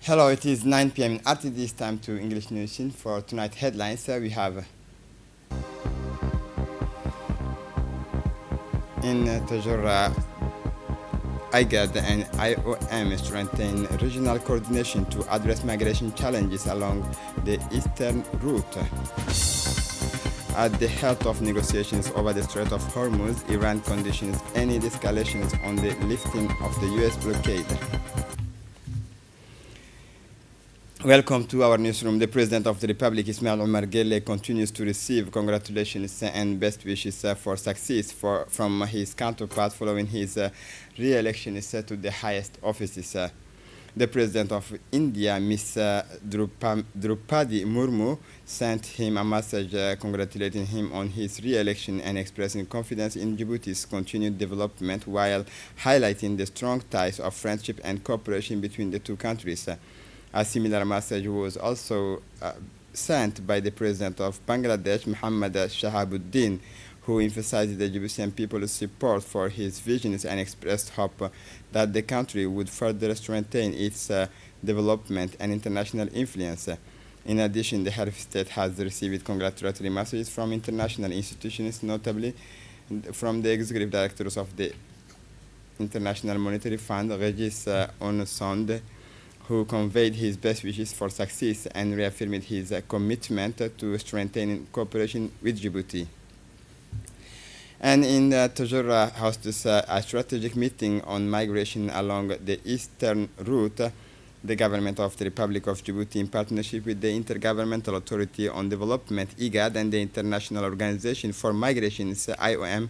Hello, it is 9 p.m. at this time to English Nation for tonight headlines. We have in Tajura, IGAD and IOM strengthen regional coordination to address migration challenges along the eastern route. At the heart of negotiations over the Strait of Hormuz, Iran conditions any escalations on the lifting of the U.S. blockade. Welcome to our newsroom. The President of the Republic, Ismail Omar Guelleh, continues to receive congratulations and best wishes for success from his counterpart following his re-election to the highest offices. The President of India, Ms. Draupadi Murmu, sent him a message congratulating him on his re-election and expressing confidence in Djibouti's continued development while highlighting the strong ties of friendship and cooperation between the two countries. A similar message was also sent by the President of Bangladesh, Muhammad Shahabuddin, who emphasized the Djiboutian people's support for his visions and expressed hope that the country would further strengthen its development and international influence. In addition, the head of state has received congratulatory messages from international institutions, notably from the executive directors of the International Monetary Fund, Regis Onosonde, who conveyed his best wishes for success and reaffirmed his commitment to strengthening cooperation with Djibouti. And in Tajura hosted a strategic meeting on migration along the eastern route. The government of the Republic of Djibouti, in partnership with the Intergovernmental Authority on Development, IGAD, and the International Organization for Migration, IOM,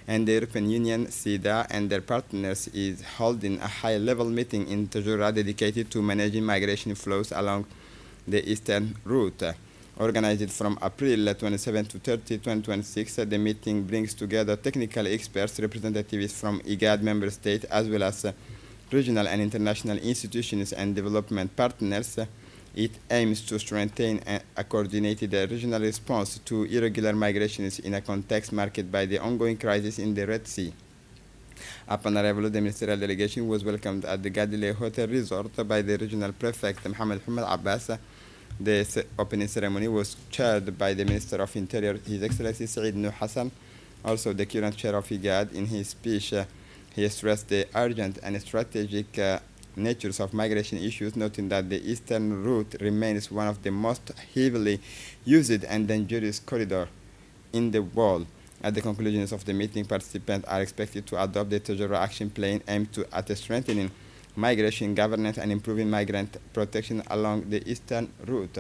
and the European Union, SIDA, and their partners is holding a high-level meeting in Tajura dedicated to managing migration flows along the eastern route. Organized from April 27 to 30, 2026, the meeting brings together technical experts, representatives from IGAD member states, as well as regional and international institutions and development partners. It aims to strengthen a coordinated regional response to irregular migrations in a context marked by the ongoing crisis in the Red Sea. Upon arrival, the ministerial delegation was welcomed at the Gadile Hotel Resort by the regional prefect, Mohammed Abbas. The opening ceremony was chaired by the Minister of Interior, His Excellency Saeed Nuh Hassan. Also, the current chair of IGAD, in his speech, he stressed the urgent and strategic natures of migration issues, noting that the eastern route remains one of the most heavily used and dangerous corridors in the world. At the conclusions of the meeting, participants are expected to adopt the Tajura Action Plan aimed at strengthening migration governance and improving migrant protection along the eastern route.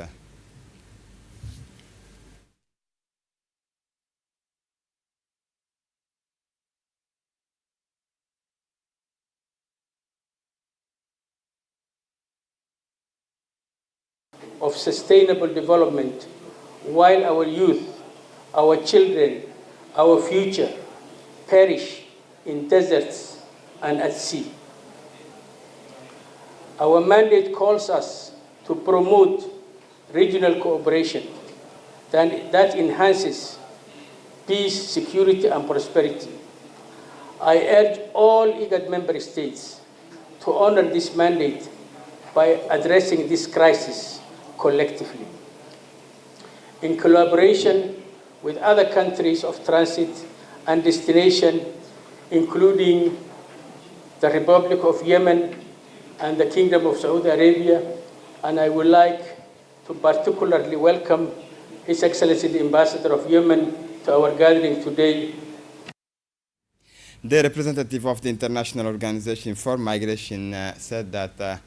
Of sustainable development while our youth, our children, our future perish in deserts and at sea. Our mandate calls us to promote regional cooperation that enhances peace, security, and prosperity. I urge all IGAD member states to honor this mandate by addressing this crisis collectively, in collaboration with other countries of transit and destination, including the Republic of Yemen and the Kingdom of Saudi Arabia. And I would like to particularly welcome His Excellency the Ambassador of Yemen to our gathering today. The representative of the International Organization for Migration said that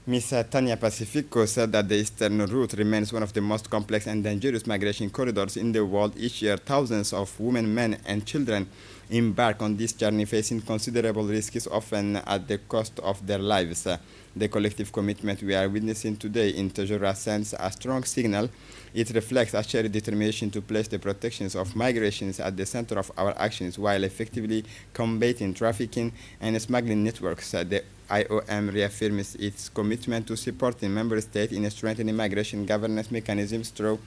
Ms. Tania Pacifico said that the eastern route remains one of the most complex and dangerous migration corridors in the world. Each year, thousands of women, men, and children embark on this journey, facing considerable risks, often at the cost of their lives. The collective commitment we are witnessing today in Tajura sends a strong signal. It reflects a shared determination to place the protections of migrations at the center of our actions while effectively combating trafficking and smuggling networks. The IOM reaffirms its commitment to supporting member states in strengthening migration governance mechanisms through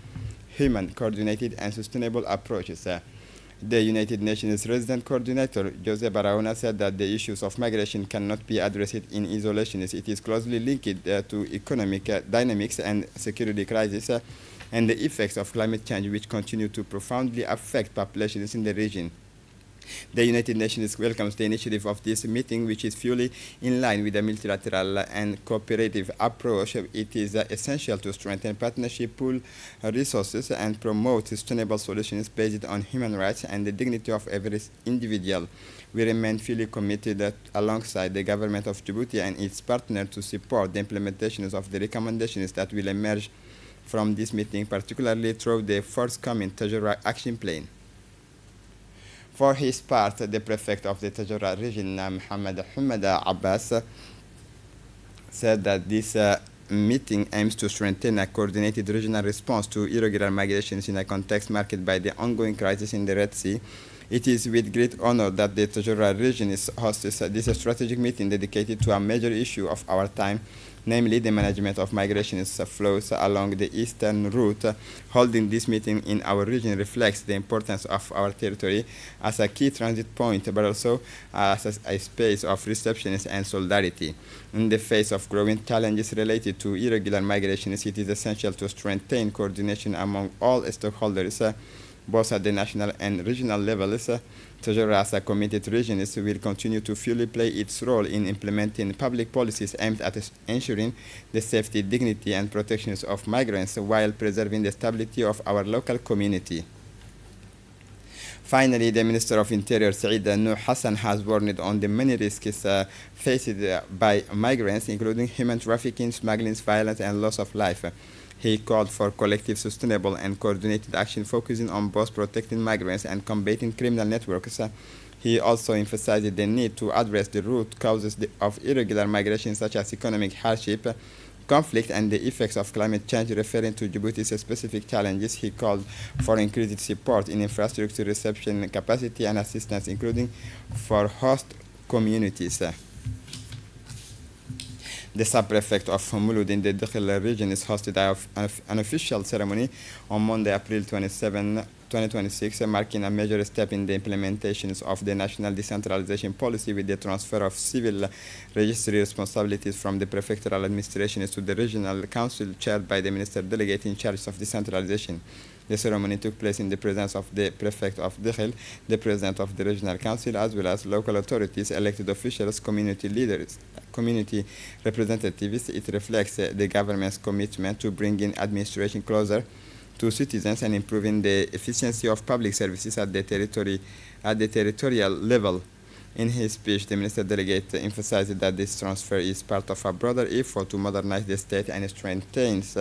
human, coordinated, and sustainable approaches. The United Nations Resident Coordinator, Jose Barahona, said that the issues of migration cannot be addressed in isolation. It is closely linked to economic dynamics and security crisis and the effects of climate change, which continue to profoundly affect populations in the region. The United Nations welcomes the initiative of this meeting, which is fully in line with the multilateral and cooperative approach. It is essential to strengthen partnership, pool resources, and promote sustainable solutions based on human rights and the dignity of every individual. We remain fully committed alongside the government of Djibouti and its partners to support the implementations of the recommendations that will emerge from this meeting, particularly through the forthcoming Tajura Action Plan. For his part, the prefect of the Tajura region, Muhammad Hamada Abbas, said that this meeting aims to strengthen a coordinated regional response to irregular migrations in a context marked by the ongoing crisis in the Red Sea. It is with great honor that the Tajura region hosts this strategic meeting dedicated to a major issue of our time, namely the management of migration flows along the eastern route. Holding this meeting in our region reflects the importance of our territory as a key transit point, but also as a space of reception and solidarity. In the face of growing challenges related to irregular migration, it is essential to strengthen coordination among all stakeholders, both at the national and regional levels. Tajura, as a committed region, will continue to fully play its role in implementing public policies aimed at ensuring the safety, dignity, and protections of migrants while preserving the stability of our local community. Finally, the Minister of Interior, Saeed Nuh Hassan, has warned on the many risks faced by migrants, including human trafficking, smuggling, violence, and loss of life. He called for collective, sustainable, and coordinated action focusing on both protecting migrants and combating criminal networks. He also emphasized the need to address the root causes of irregular migration, such as economic hardship, conflict, and the effects of climate change. Referring to Djibouti's specific challenges, he called for increased support in infrastructure, reception capacity, and assistance, including for host communities. The sub-prefect of Mulud in the Dakhil region is hosted an official ceremony on Monday, April 27, 2026, marking a major step in the implementations of the national decentralization policy with the transfer of civil registry responsibilities from the prefectural administrations to the regional council chaired by the minister delegate in charge of decentralization. The ceremony took place in the presence of the prefect of Dakhil, the president of the regional council, as well as local authorities, elected officials, community leaders, community representatives. It reflects the government's commitment to bringing administration closer to citizens and improving the efficiency of public services at the territorial level. In his speech, the minister delegate emphasized that this transfer is part of a broader effort to modernize the state and strengthens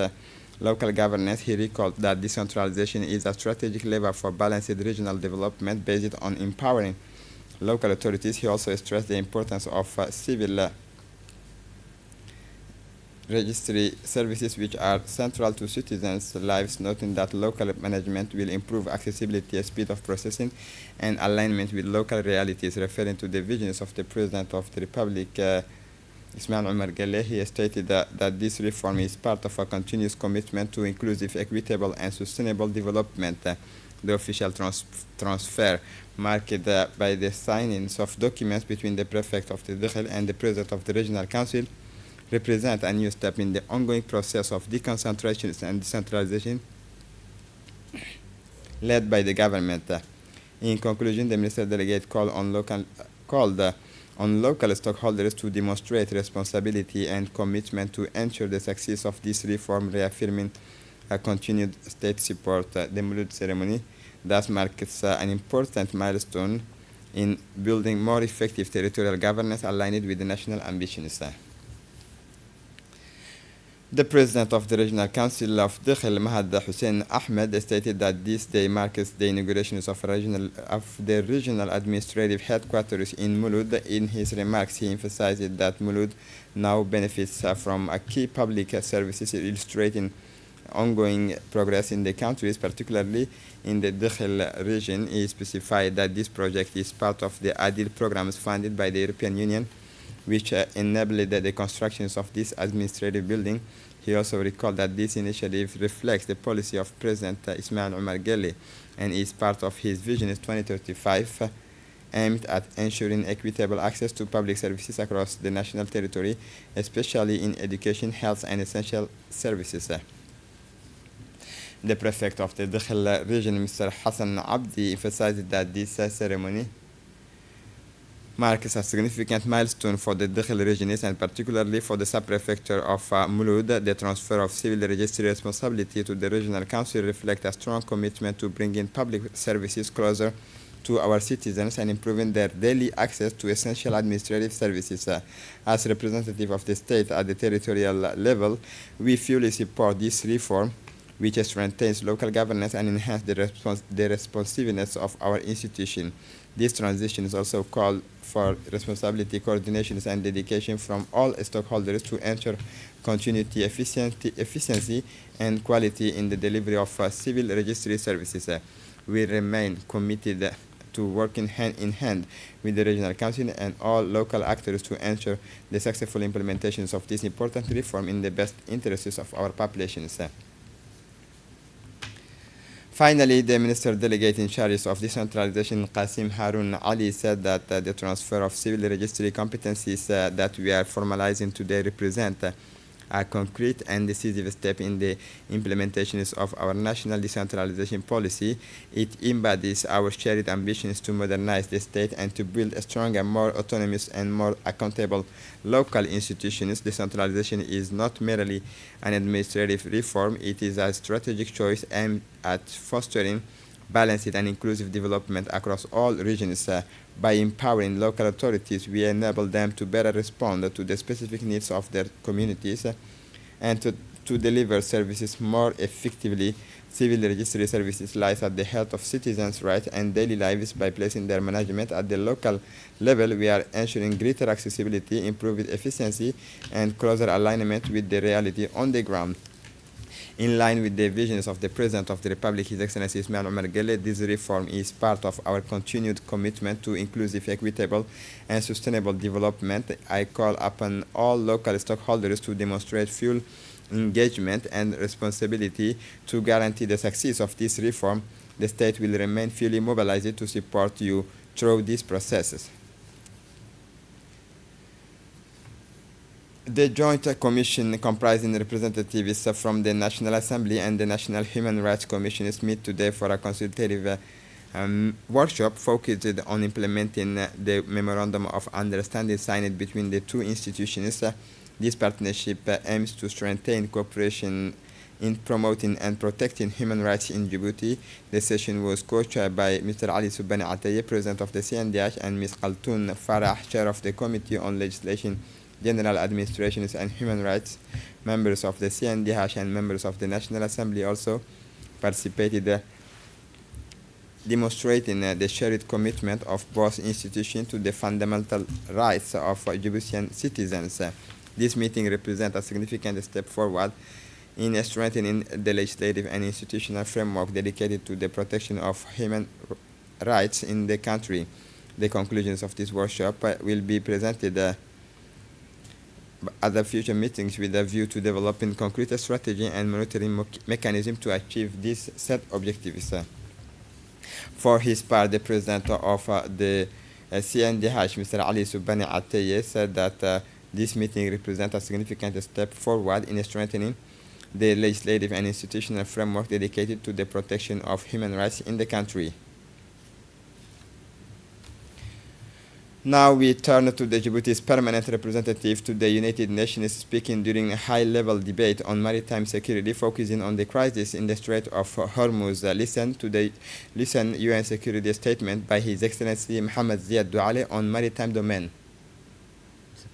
local governance. He recalled that decentralization is a strategic lever for balanced regional development based on empowering local authorities. He also stressed the importance of civil registry services, which are central to citizens' lives, noting that local management will improve accessibility, speed of processing, and alignment with local realities. Referring to the visions of the President of the Republic, Ismail Omar Guelleh, he stated that this reform is part of a continuous commitment to inclusive, equitable, and sustainable development. The official transfer, marked by the signings of documents between the prefect of the Dakhil and the president of the regional council, represent a new step in the ongoing process of deconcentration and decentralization led by the government. In conclusion, the minister delegate called on local stakeholders to demonstrate responsibility and commitment to ensure the success of this reform, reaffirming a continued state support. The Mulud ceremony thus marks an important milestone in building more effective territorial governance aligned with the national ambitions. The president of the Regional Council of Dakhil, Mahad Hussein Ahmed, stated that this day marks the inauguration of the regional administrative headquarters in Mulud. In his remarks, he emphasized that Mulud now benefits from a key public services, illustrating ongoing progress in the countries, particularly in the Dakhil region. He specified that this project is part of the ADIL programs funded by the European Union, which enabled the construction of this administrative building. He also recalled that this initiative reflects the policy of President Ismail Omar Guelleh and is part of his Vision 2035, aimed at ensuring equitable access to public services across the national territory, especially in education, health, and essential services. The prefect of the Dakhil region, Mr. Hassan Abdi, emphasized that this ceremony marks a significant milestone for the Dakhil regions and particularly for the sub-prefecture of Mulud. The transfer of civil registry responsibility to the regional council reflects a strong commitment to bringing public services closer to our citizens and improving their daily access to essential administrative services. As representative of the state at the territorial level, we fully support this reform, which strengthens local governance and enhances the responsiveness of our institution. This transition is also called for responsibility, coordination, and dedication from all stakeholders to ensure continuity, efficiency, and quality in the delivery of civil registry services. We remain committed to working hand in hand with the regional council and all local actors to ensure the successful implementations of this important reform in the best interests of our populations. Finally, the Minister Delegate in charge of decentralization, Qasim Harun Ali, said that the transfer of civil registry competencies that we are formalizing today represent a concrete and decisive step in the implementations of our national decentralization policy. It embodies our shared ambitions to modernize the state and to build a stronger, more autonomous, and more accountable local institutions. Decentralization is not merely an administrative reform, it is a strategic choice aimed at fostering balanced and inclusive development across all regions. By empowering local authorities, we enable them to better respond to the specific needs of their communities and to deliver services more effectively. Civil registry services lies at the heart of citizens' rights and daily lives. By placing their management at the local level, we are ensuring greater accessibility, improved efficiency, and closer alignment with the reality on the ground. In line with the visions of the President of the Republic, His Excellency Ismail Omar Guelleh, this reform is part of our continued commitment to inclusive, equitable, and sustainable development. I call upon all local stakeholders to demonstrate full engagement and responsibility to guarantee the success of this reform. The state will remain fully mobilized to support you through these processes. The Joint Commission, comprising representatives from the National Assembly and the National Human Rights Commission, meet today for a consultative workshop focused on implementing the Memorandum of Understanding signed between the two institutions. This partnership aims to strengthen cooperation in promoting and protecting human rights in Djibouti. The session was co-chaired by Mr. Ali Soubani Ataye, President of the CNDH, and Ms. Khaltoun Farah, Chair of the Committee on Legislation, General Administrations and Human Rights. Members of the CNDH and members of the National Assembly also participated, demonstrating the shared commitment of both institutions to the fundamental rights of Djiboutian citizens. This meeting represents a significant step forward in strengthening the legislative and institutional framework dedicated to the protection of human rights in the country. The conclusions of this workshop will be presented at the future meetings with a view to developing concrete strategy and monitoring mechanism to achieve these set objectives. For his part, the President of the CNDH, Mr. Ali Soubani Ataye, said that this meeting represents a significant step forward in strengthening the legislative and institutional framework dedicated to the protection of human rights in the country. Now we turn to the Djibouti's permanent representative to the United Nations, speaking during a high-level debate on maritime security, focusing on the crisis in the Strait of Hormuz. Listen UN Security Statement by His Excellency Mohammed Ziad Douale on maritime domain.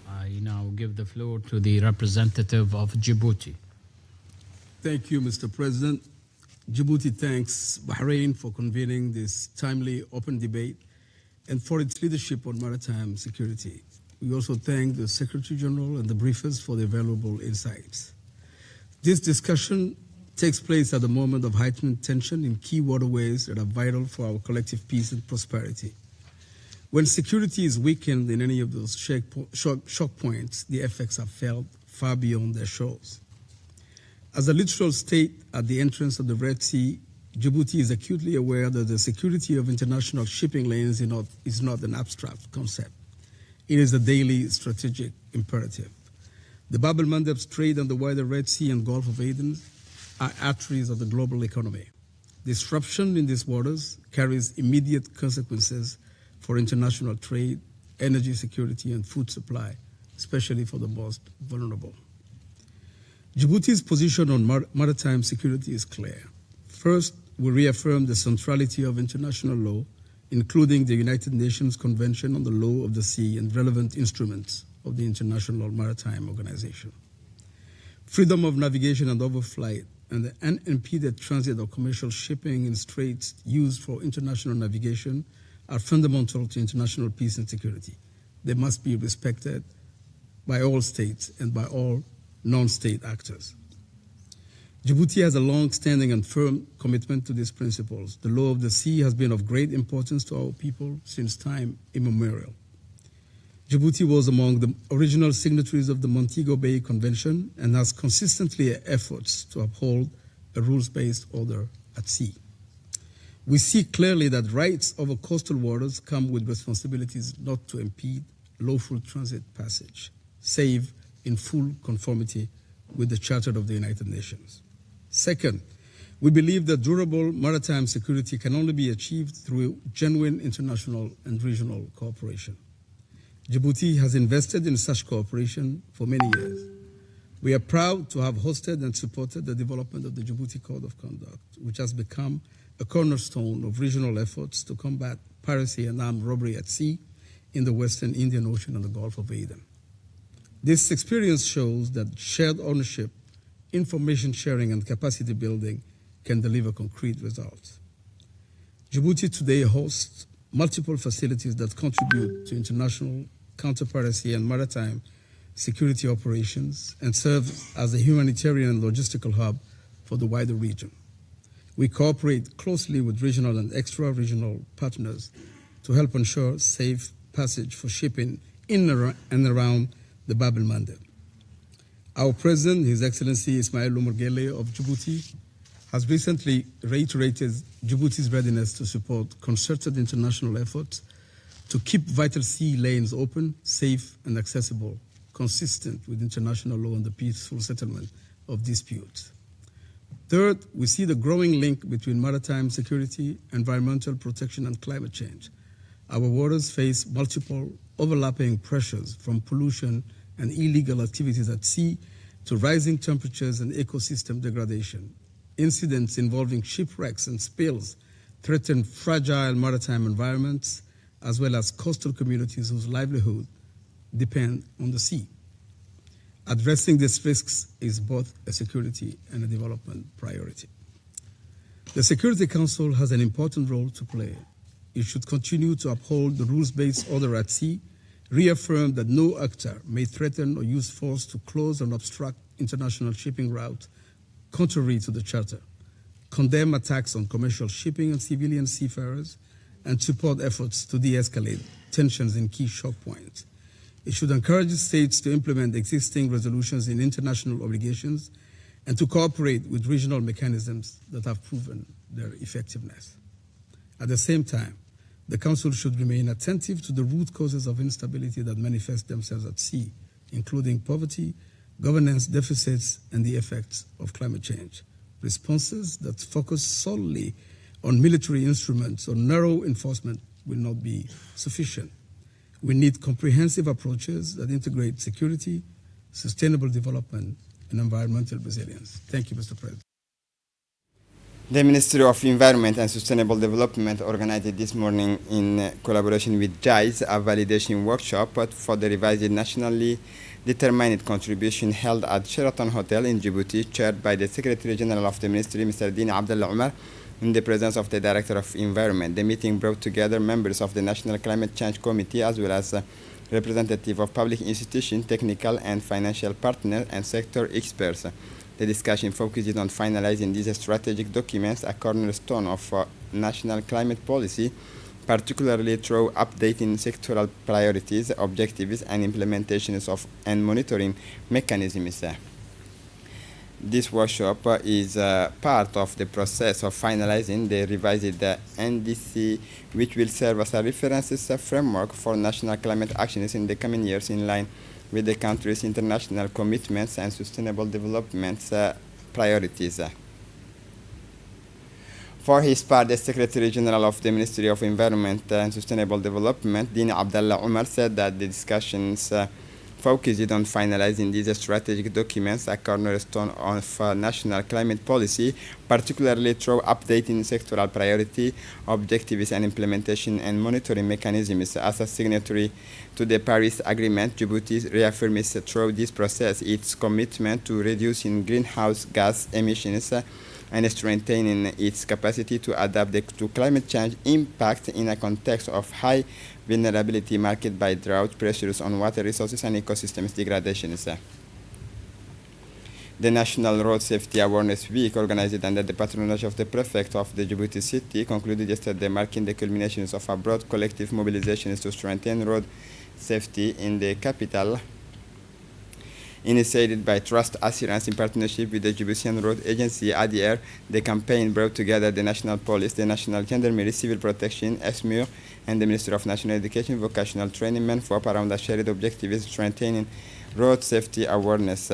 I now give the floor to the representative of Djibouti. Thank you, Mr. President. Djibouti thanks Bahrain for convening this timely, open debate and for its leadership on maritime security. We also thank the Secretary General and the briefers for their valuable insights. This discussion takes place at a moment of heightened tension in key waterways that are vital for our collective peace and prosperity. When security is weakened in any of those shock points, the effects are felt far beyond their shores. As a literal state at the entrance of the Red Sea, Djibouti is acutely aware that the security of international shipping lanes is not an abstract concept. It is a daily strategic imperative. The Bab el-Mandeb Strait and the wider Red Sea and Gulf of Aden are arteries of the global economy. Disruption in these waters carries immediate consequences for international trade, energy security, and food supply, especially for the most vulnerable. Djibouti's position on maritime security is clear. First, we reaffirm the centrality of international law, including the United Nations Convention on the Law of the Sea and relevant instruments of the International Maritime Organization. Freedom of navigation and overflight and the unimpeded transit of commercial shipping in straits used for international navigation are fundamental to international peace and security. They must be respected by all states and by all non-state actors. Djibouti has a long-standing and firm commitment to these principles. The law of the sea has been of great importance to our people since time immemorial. Djibouti was among the original signatories of the Montego Bay Convention and has consistently efforts to uphold a rules-based order at sea. We see clearly that rights over coastal waters come with responsibilities not to impede lawful transit passage, save in full conformity with the Charter of the United Nations. Second, we believe that durable maritime security can only be achieved through genuine international and regional cooperation. Djibouti has invested in such cooperation for many years. We are proud to have hosted and supported the development of the Djibouti Code of Conduct, which has become a cornerstone of regional efforts to combat piracy and armed robbery at sea in the Western Indian Ocean and the Gulf of Aden. This experience shows that shared ownership, information sharing, and capacity building can deliver concrete results. Djibouti today hosts multiple facilities that contribute to international counter-piracy and maritime security operations and serve as a humanitarian and logistical hub for the wider region. We cooperate closely with regional and extra-regional partners to help ensure safe passage for shipping in and around the Bab el-Mandeb. Our President, His Excellency Ismail Omar Guelleh of Djibouti, has recently reiterated Djibouti's readiness to support concerted international efforts to keep vital sea lanes open, safe, and accessible, consistent with international law and the peaceful settlement of disputes. Third, we see the growing link between maritime security, environmental protection, and climate change. Our waters face multiple overlapping pressures from pollution and illegal activities at sea to rising temperatures and ecosystem degradation. Incidents involving shipwrecks and spills threaten fragile maritime environments as well as coastal communities whose livelihood depend on the sea. Addressing these risks is both a security and a development priority. The Security Council has an important role to play. It should continue to uphold the rules-based order at sea, reaffirm that no actor may threaten or use force to close or obstruct international shipping routes contrary to the Charter, condemn attacks on commercial shipping and civilian seafarers, and support efforts to de-escalate tensions in key choke points. It should encourage states to implement existing resolutions in international obligations and to cooperate with regional mechanisms that have proven their effectiveness. At the same time, the Council should remain attentive to the root causes of instability that manifest themselves at sea, including poverty, governance deficits, and the effects of climate change. Responses that focus solely on military instruments or narrow enforcement will not be sufficient. We need comprehensive approaches that integrate security, sustainable development, and environmental resilience. Thank you, Mr. President. The Ministry of Environment and Sustainable Development organized this morning in collaboration with JICE a validation workshop for the revised nationally determined contribution held at Sheraton Hotel in Djibouti, chaired by the Secretary General of the Ministry, Mr. Dina Abdallah Omar, in the presence of the Director of Environment. The meeting brought together members of the National Climate Change Committee as well as representatives of public institutions, technical and financial partners, and sector experts. The discussion focused on finalizing these strategic documents, a cornerstone of national climate policy, particularly through updating sectoral priorities, objectives, and implementations of and monitoring mechanisms. This workshop is part of the process of finalizing the revised NDC, which will serve as a reference framework for national climate actions in the coming years in line with the country's international commitments and sustainable development priorities. For his part, the Secretary General of the Ministry of Environment and Sustainable Development, Dini Abdallah Umar, said that the discussions focused on finalizing these strategic documents, a cornerstone of national climate policy, particularly through updating sectoral priority, objectives and implementation and monitoring mechanisms. As a signatory to the Paris Agreement, Djibouti reaffirms through this process its commitment to reducing greenhouse gas emissions and strengthening its capacity to adapt to climate change impact in a context of high vulnerability marked by drought, pressures on water resources, and ecosystems degradations. The National Road Safety Awareness Week, organized under the patronage of the Prefect of the Djibouti City, concluded yesterday, marking the culminations of a broad collective mobilization to strengthen road safety in the capital. Initiated by Trust Assurance in partnership with the Djiboutian Road Agency, ADR, the campaign brought together the National Police, the National Gendarmerie, Civil Protection, ESMUR, and the Ministry of National Education, Vocational Training, MENFOP, around a shared objective is strengthening road safety awareness.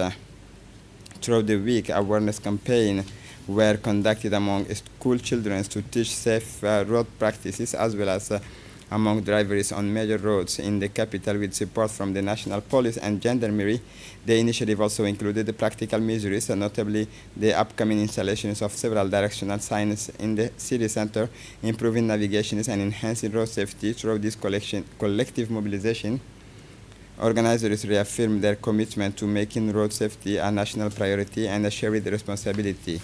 Throughout the week, awareness campaigns were conducted among school children to teach safe road practices, as well as among drivers on major roads in the capital, with support from the National Police and Gendarmerie. The initiative also included the practical measures, notably the upcoming installations of several directional signs in the city center, improving navigation and enhancing road safety. Through this collective mobilization, organizers reaffirmed their commitment to making road safety a national priority and a shared responsibility.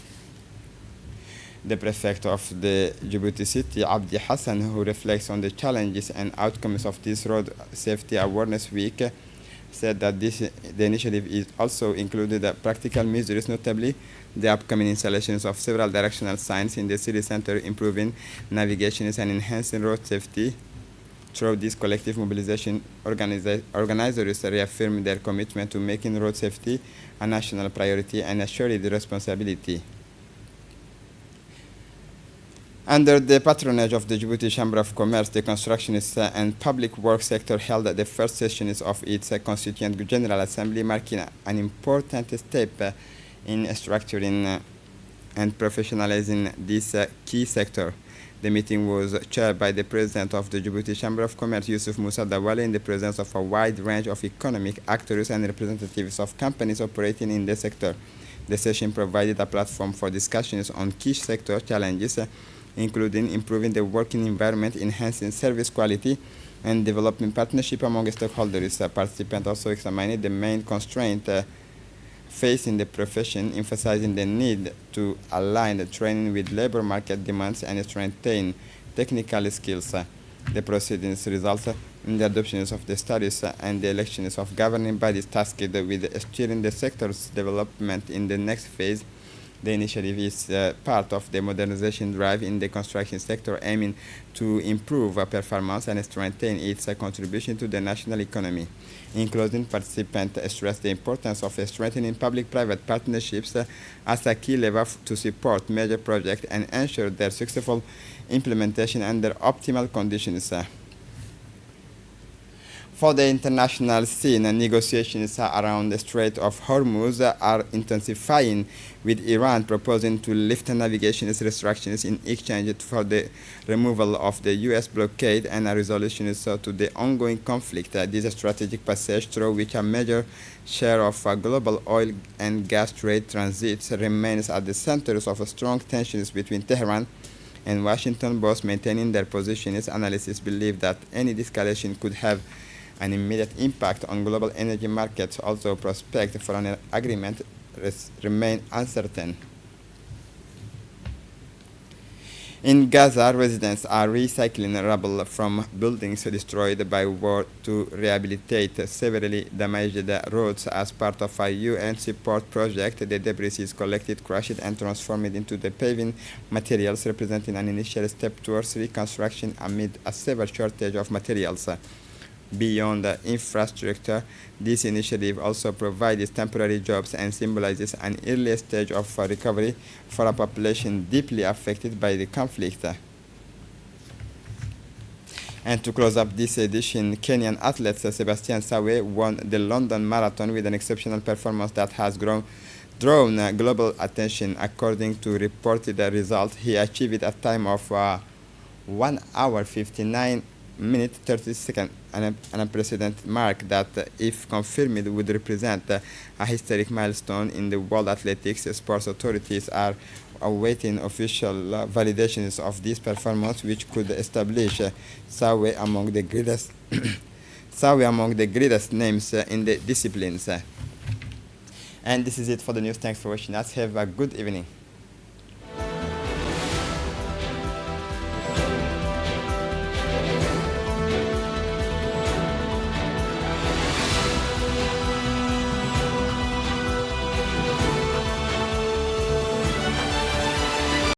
The Prefect of the Djibouti City, Abdi Hassan, who reflects on the challenges and outcomes of this Road Safety Awareness Week, said that the initiative is also included practical measures, notably the upcoming installations of several directional signs in the city center, improving navigation and enhancing road safety. Through this collective mobilization, organizers reaffirmed their commitment to making road safety a national priority and a shared responsibility. Under the patronage of the Djibouti Chamber of Commerce, the constructionist and public works sector held the first sessions of its Constituent General Assembly, marking an important step in structuring and professionalizing this key sector. The meeting was chaired by the President of the Djibouti Chamber of Commerce, Yusuf Musa Dawale, in the presence of a wide range of economic actors and representatives of companies operating in the sector. The session provided a platform for discussions on key sector challenges, including improving the working environment, enhancing service quality, and developing partnership among stakeholders. Participants also examined the main constraint facing the profession, emphasizing the need to align the training with labor market demands and strengthen technical skills. The proceedings resulted in the adoption of the studies and the elections of governing bodies tasked with steering the sector's development in the next phase. The initiative is part of the modernization drive in the construction sector, aiming to improve performance and strengthen its contribution to the national economy. In closing, participants stressed the importance of strengthening public-private partnerships as a key lever to support major projects and ensure their successful implementation under optimal conditions. For the international scene, negotiations around the Strait of Hormuz are intensifying, with Iran proposing to lift navigation restrictions in exchange for the removal of the U.S. blockade and a resolution to the ongoing conflict. This strategic passage, through which a major share of global oil and gas trade transits, remains at the center of strong tensions between Tehran and Washington, both maintaining their positions. Analysts believe that any de-escalation could have an immediate impact on global energy markets, although prospects for an agreement remain uncertain. In Gaza, residents are recycling rubble from buildings destroyed by war to rehabilitate severely damaged roads as part of a UN support project. The debris is collected, crushed, and transformed into the paving materials, representing an initial step towards reconstruction amid a severe shortage of materials. beyond the infrastructure. This initiative also provides temporary jobs and symbolizes an early stage of recovery for a population deeply affected by the conflict. And to close up this edition, Kenyan athlete Sebastian Sawe won the London Marathon with an exceptional performance that has drawn global attention. According to reported results, he achieved a time of 1 hour 59 minutes 30 seconds, an unprecedented mark that, if confirmed, would represent a historic milestone in the world athletics. Sports authorities are awaiting official validations of this performance, which could establish Sawe among the greatest Sawe among the greatest names in the disciplines. And this is it for the news. Thanks for watching us. Have a good evening.